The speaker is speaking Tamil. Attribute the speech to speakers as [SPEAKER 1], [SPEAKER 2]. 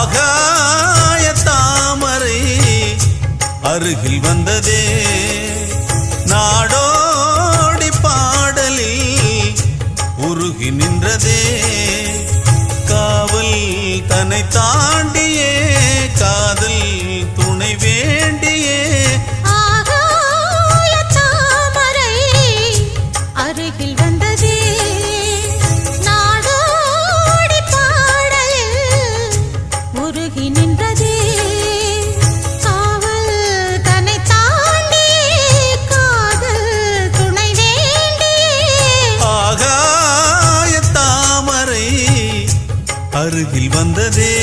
[SPEAKER 1] ஆகாய தாமரை அருகில் வந்ததே நாடோடி பாடலில் உருகி நின்றதே காவல் தன்னை தாண்டியே காதல் துணை வேண்டியே
[SPEAKER 2] ஆகாய தாமரை அருகில் வந்ததே நாடோடி பாடலில் உருகி நின்றதே காவல் தன்னை தாண்டியே காதல் துணை வேண்டியே
[SPEAKER 1] ஆகாய தாமரை அருகில் வந்ததே